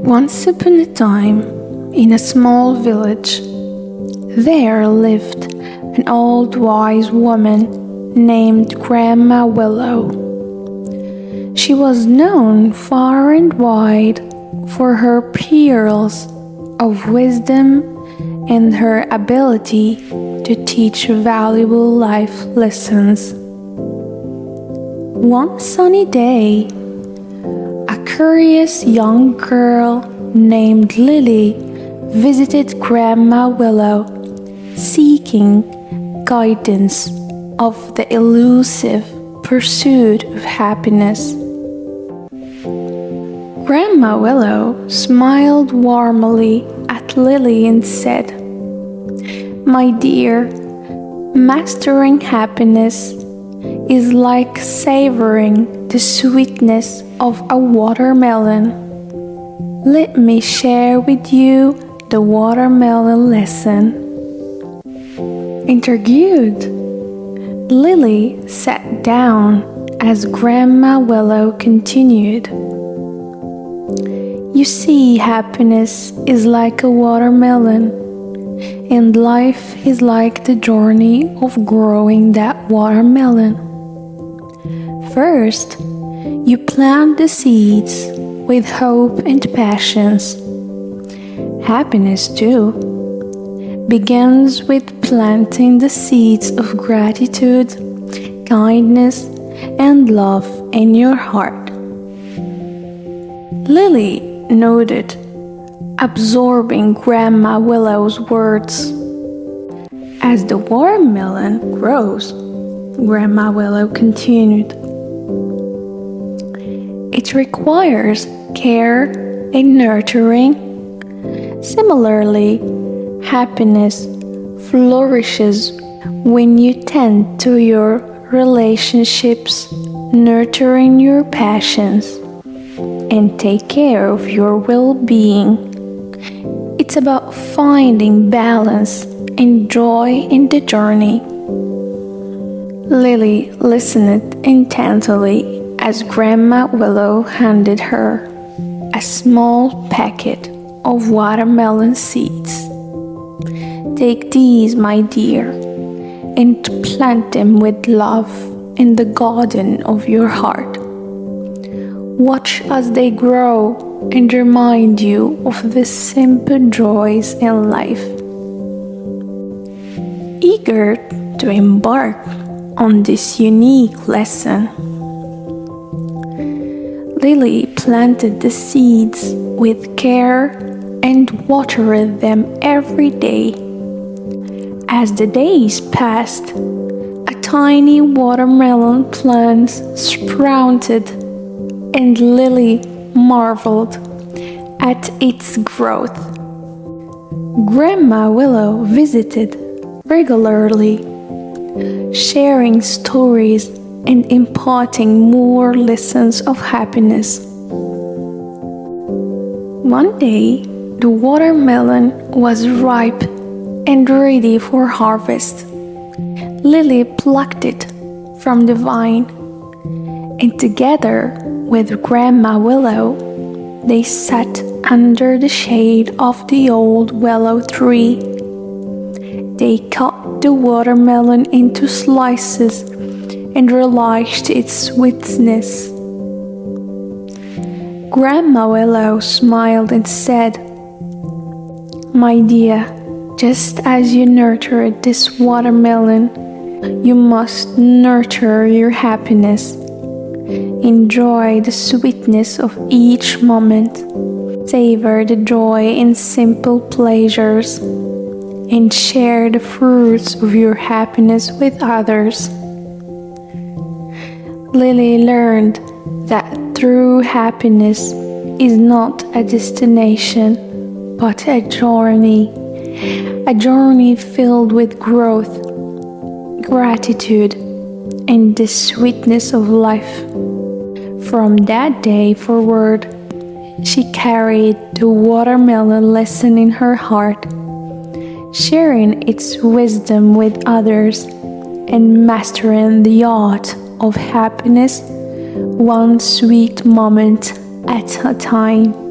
Once upon a time, in a small village, there lived an old wise woman named Grandma Willow. She was known far and wide for her pearls of wisdom and her ability to teach valuable life lessons. One sunny day, a curious young girl named Lily visited Grandma Willow, seeking guidance of the elusive pursuit of happiness. Grandma Willow smiled warmly at Lily and said, "My dear, mastering happiness is like savoring the sweetness of a watermelon. Let me share with you the watermelon lesson." Intrigued, Lily sat down as Grandma Willow continued. "You see, happiness is like a watermelon, and life is like the journey of growing that watermelon. First, you plant the seeds with hope and passions. Happiness, too, begins with planting the seeds of gratitude, kindness, and love in your heart." Lily nodded, absorbing Grandma Willow's words. "As the watermelon grows," Grandma Willow continued, "it requires care and nurturing. Similarly, happiness flourishes when you tend to your relationships, nurturing your passions, and take care of your well-being. It's about finding balance and joy in the journey." Lily listened intently as Grandma Willow handed her a small packet of watermelon seeds. "Take these, my dear, and plant them with love in the garden of your heart. Watch as they grow and remind you of the simple joys in life." Eager to embark on this unique lesson, Lily planted the seeds with care and watered them every day. As the days passed, a tiny watermelon plant sprouted, and Lily marveled at its growth. Grandma Willow visited regularly, sharing stories and imparting more lessons of happiness. One day, the watermelon was ripe and ready for harvest. Lily plucked it from the vine, and together with Grandma Willow, they sat under the shade of the old willow tree. They cut the watermelon into slices and relished its sweetness. Grandma Willow smiled and said, "My dear, just as you nurtured this watermelon, you must nurture your happiness. Enjoy the sweetness of each moment, savor the joy in simple pleasures, and share the fruits of your happiness with others." Lily learned that true happiness is not a destination, but a journey filled with growth, gratitude, and the sweetness of life. From that day forward, she carried the watermelon lesson in her heart, sharing its wisdom with others and mastering the art of happiness one sweet moment at a time.